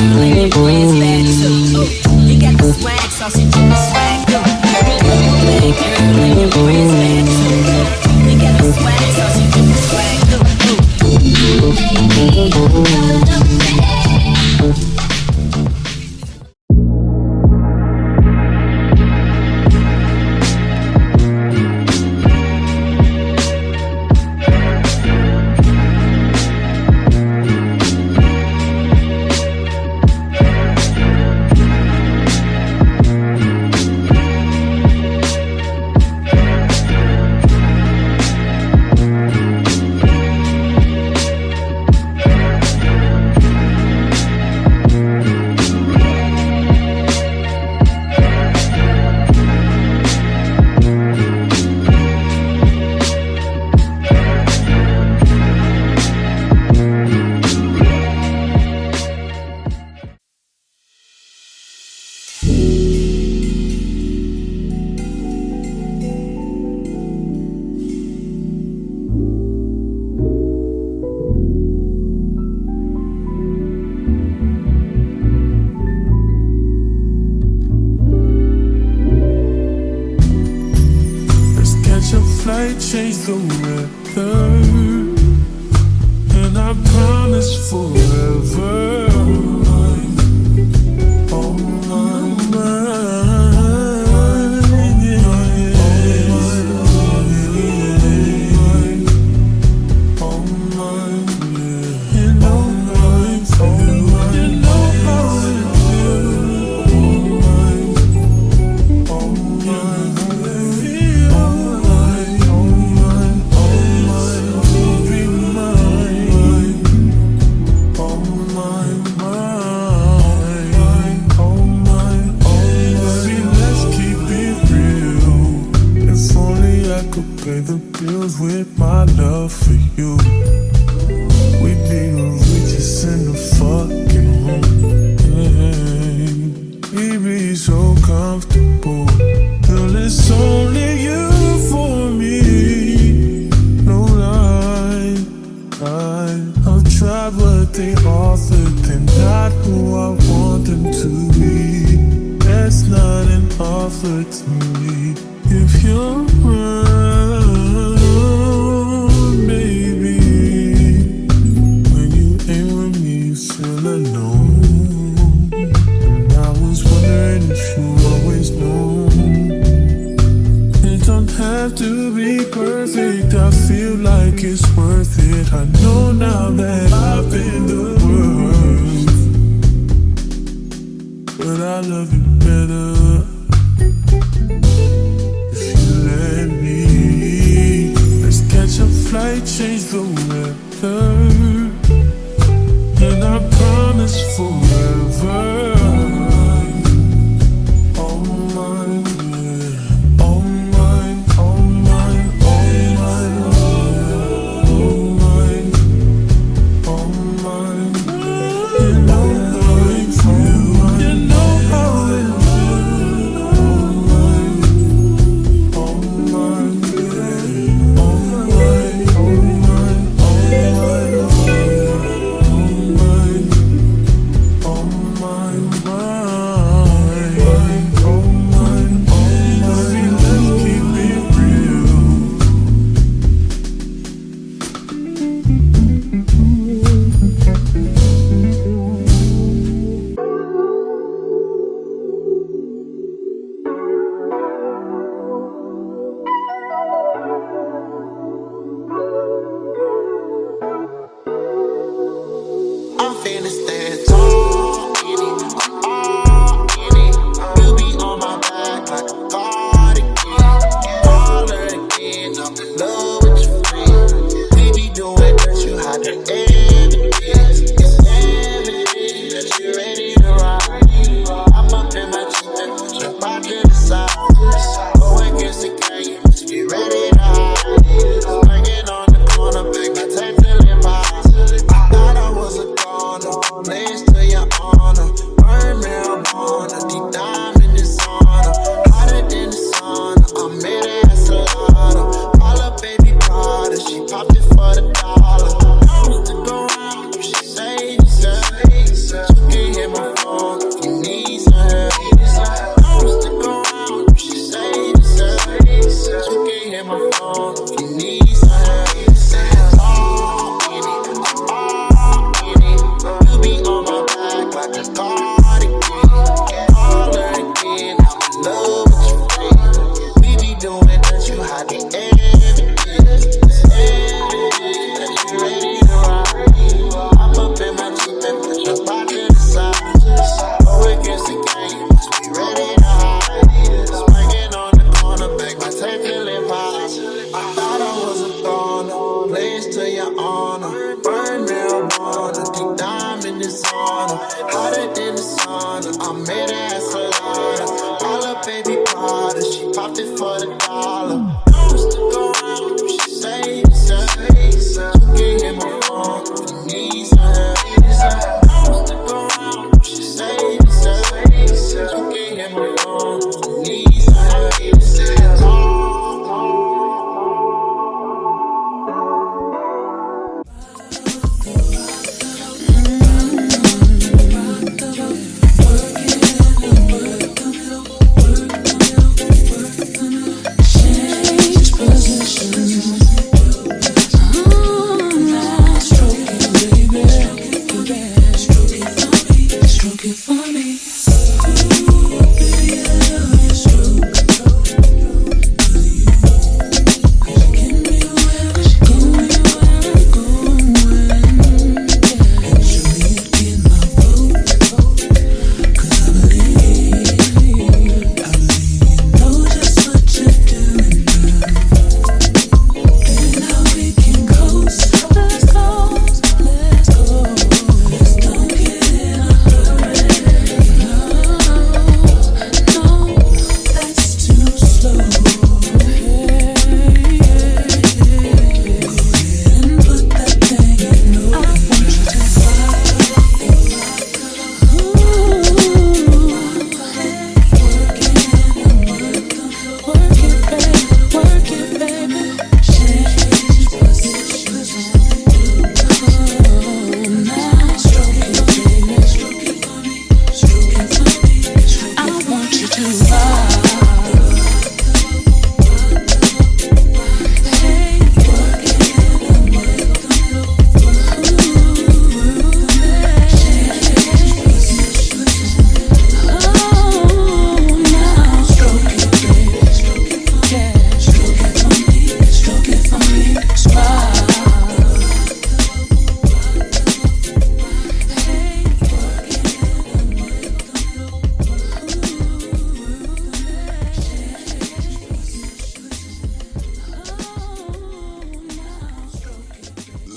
girl and your friends bad too. You got the swag, so she do the swag too. Bad girl and your friends bad too. You got the swag, so she do the swag too. Baby, you're the best. Change the weather, and I promise forever. Oh my pay the bills with my love for you. We be the richest in the fucking room. We be so comfortable till it's only you for me. No lie, I've tried what they offered, they're not who I want them to be. That's not an offer to me. If you're to be perfect, I feel like it's worth it. I know now that I've been the worst, but I love you better if you let in the sauna, hotter than the sauna. I made her ass a lot. All her baby powder, she popped it for the dollar. Don't stick around, she say, you can't hit my phone, you need some. Don't stick around, she say, you can't hit my phone, you need some.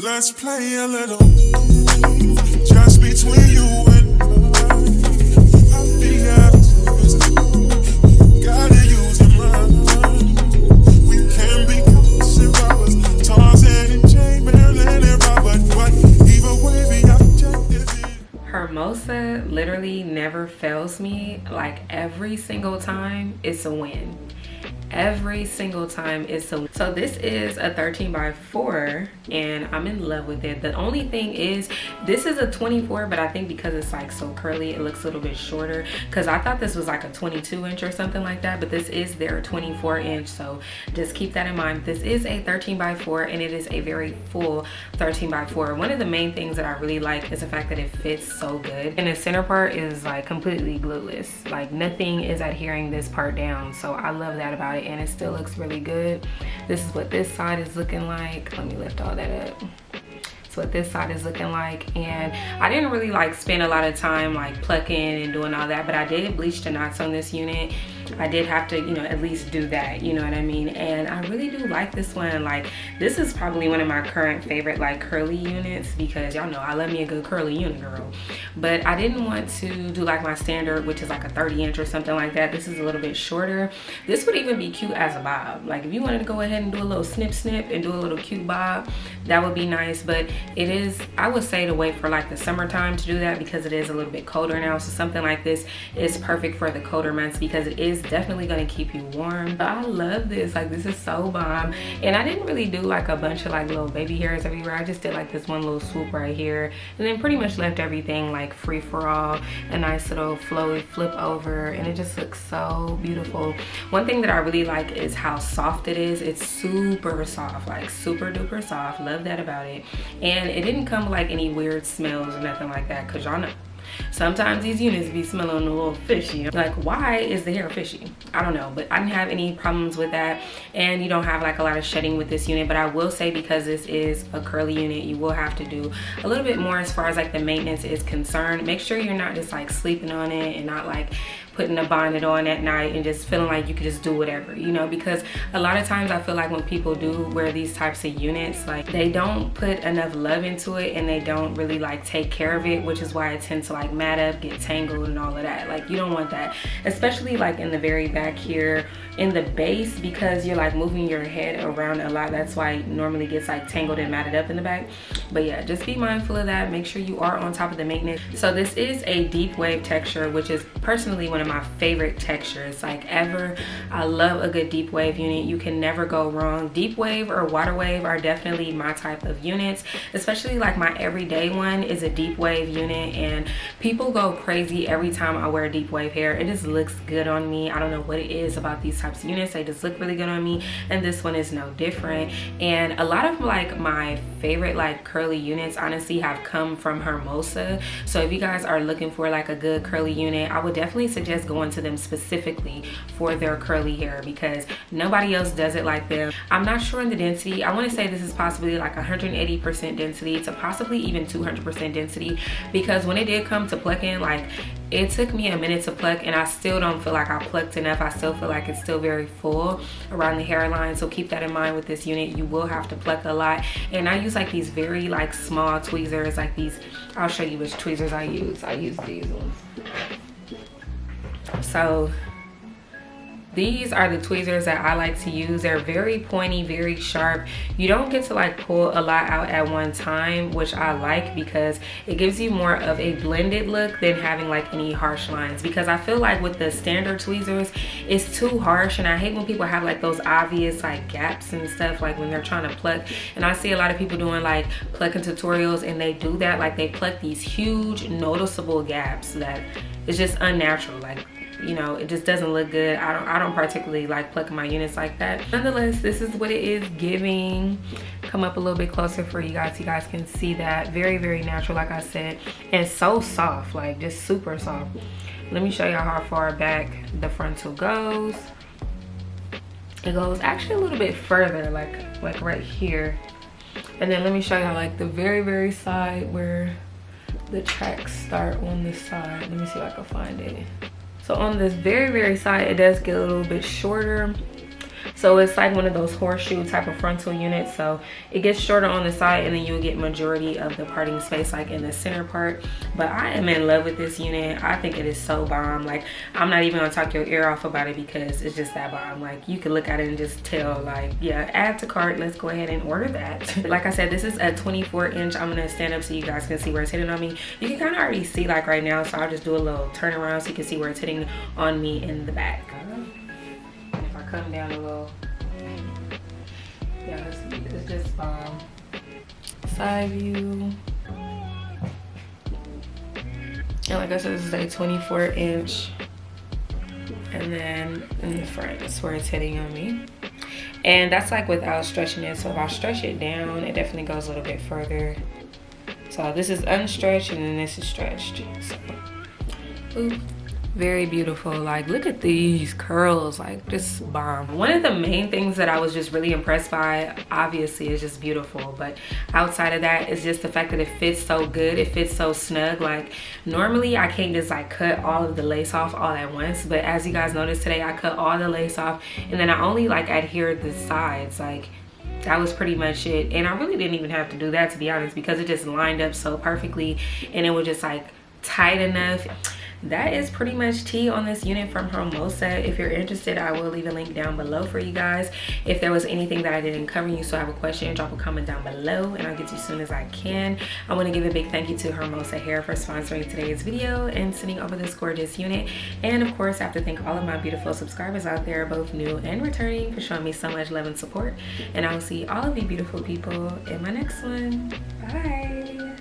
Let's play a little just between you and I'll be honest, gotta use your mind. We can be constant robbers, Tarzan and Jane, Marilyn and Robert, but either way the objective is. Hermosa literally never fails me. Like every single time it's a win. Every single time it's a. So this is a 13x4 and I'm in love with it. The only thing is this is a 24, but I think because it's like so curly it looks a little bit shorter, because I thought this was like a 22 inch or something like that, but this is their 24 inch, so just keep that in mind. This is a 13x4 and it is a very full 13x4. One of the main things that I really like is the fact that it fits so good, and the center part is like completely glueless, like nothing is adhering this part down, so I love that about it. And it still looks really good. This is what this side is looking like. Let me lift all that up. That's what this side is looking like. And I didn't really like spend a lot of time like plucking and doing all that, but I did bleach the knots on this unit. I did have to, you know, at least do that, you know what I mean? And I really do like this one. Like, this is probably one of my current favorite like curly units, because y'all know I love me a good curly unit, girl. But I didn't want to do like my standard, which is like a 30 inch or something like that. This is a little bit shorter. This would even be cute as a bob. Like if you wanted to go ahead and do a little snip and do a little cute bob, that would be nice. But it is, I would say to wait for like the summertime to do that, because it is a little bit colder now. So something like this is perfect for the colder months, because it is definitely going to keep you warm. But I love this. Like, this is so bomb. And I didn't really do like a bunch of like little baby hairs everywhere. I just did like this one little swoop right here, and then pretty much left everything like free for all, a nice little flowy flip over, and it just looks so beautiful. One thing that I really like is how soft it is. It's super soft, like super duper soft. Love that about it. And it didn't come with like any weird smells or nothing like that, because y'all know sometimes these units be smelling a little fishy. Like, why is the hair fishy? I don't know, but I didn't have any problems with that. And you don't have like a lot of shedding with this unit, but I will say, because this is a curly unit, you will have to do a little bit more as far as like the maintenance is concerned. Make sure you're not just like sleeping on it and not like putting a bonnet on at night and just feeling like you can just do whatever, you know, because a lot of times I feel like when people do wear these types of units, like they don't put enough love into it and they don't really like take care of it, which is why it tends to like mat up, get tangled and all of that. Like, you don't want that, especially like in the very back here in the base, because you're like moving your head around a lot. That's why it normally gets like tangled and matted up in the back. But yeah, just be mindful of that. Make sure you are on top of the maintenance. So this is a deep wave texture, which is personally one of my favorite textures like ever. I love a good deep wave unit. You can never go wrong. Deep wave or water wave are definitely my type of units, especially like my everyday one is a deep wave unit, and people go crazy every time I wear deep wave hair. It just looks good on me. I don't know what it is about these types of units, they just look really good on me, and this one is no different. And a lot of like my favorite like curly units honestly have come from Hermosa. So if you guys are looking for like a good curly unit, I would definitely suggest going to them specifically for their curly hair, because nobody else does it like them. I'm not sure in the density. I want to say this is possibly like 180% density to possibly even 200% density, because when it did come to plucking, like it took me a minute to pluck and I still don't feel like I plucked enough. I still feel like it's still very full around the hairline. So keep that in mind with this unit. You will have to pluck a lot. And I use like these very like small tweezers, like these. I'll show you which tweezers I use. I use these ones. So these are the tweezers that I like to use. They're very pointy, very sharp. You don't get to like pull a lot out at one time, which I like, because it gives you more of a blended look than having like any harsh lines. Because I feel like with the standard tweezers, it's too harsh, and I hate when people have like those obvious like gaps and stuff like when they're trying to pluck. And I see a lot of people doing like plucking tutorials and they do that, like they pluck these huge noticeable gaps that it's just unnatural. Like, you know, it just doesn't look good. I don't particularly like plucking my units like that. Nonetheless, this is what it is giving. Come up a little bit closer for you guys. You guys can see that. Very, very natural, like I said, and so soft, like just super soft. Let me show you how far back the frontal goes. It goes actually a little bit further, like right here. And then let me show you how like the very, very side where the tracks start on this side. Let me see if I can find it. So on this very, very side, it does get a little bit shorter. So it's like one of those horseshoe type of frontal units. So it gets shorter on the side, and then you'll get majority of the parting space like in the center part. But I am in love with this unit. I think it is so bomb. Like, I'm not even gonna talk your ear off about it because it's just that bomb. Like, you can look at it and just tell, like, yeah, add to cart. Let's go ahead and order that. Like I said, this is a 24-inch. I'm gonna stand up so you guys can see where it's hitting on me. You can kind of already see like right now, so I'll just do a little turn around so you can see where it's hitting on me in the back. Come down a little. Yeah, it's just side view. And like I said, this is a 24-inch. And then in the front, that's where it's hitting on me. And that's like without stretching it. So if I stretch it down, it definitely goes a little bit further. So this is unstretched and then this is stretched. So, ooh. Very beautiful. Like, look at these curls, like just bomb. One of the main things that I was just really impressed by, obviously, is just beautiful, but outside of that is just the fact that it fits so good. It fits so snug. Like, normally I can't just like cut all of the lace off all at once, but as you guys noticed today, I cut all the lace off, and then I only like adhered the sides. Like, that was pretty much it. And I really didn't even have to do that, to be honest, because it just lined up so perfectly and it was just like tight enough. That is pretty much tea on this unit from Hermosa. If you're interested, I will leave a link down below for you guys. If there was anything that I didn't cover, you still have a question, drop a comment down below and I'll get to you as soon as I can. I want to give a big thank you to Hermosa Hair for sponsoring today's video and sending over this gorgeous unit. And of course, I have to thank all of my beautiful subscribers out there, both new and returning, for showing me so much love and support. And I will see all of you beautiful people in my next one. Bye.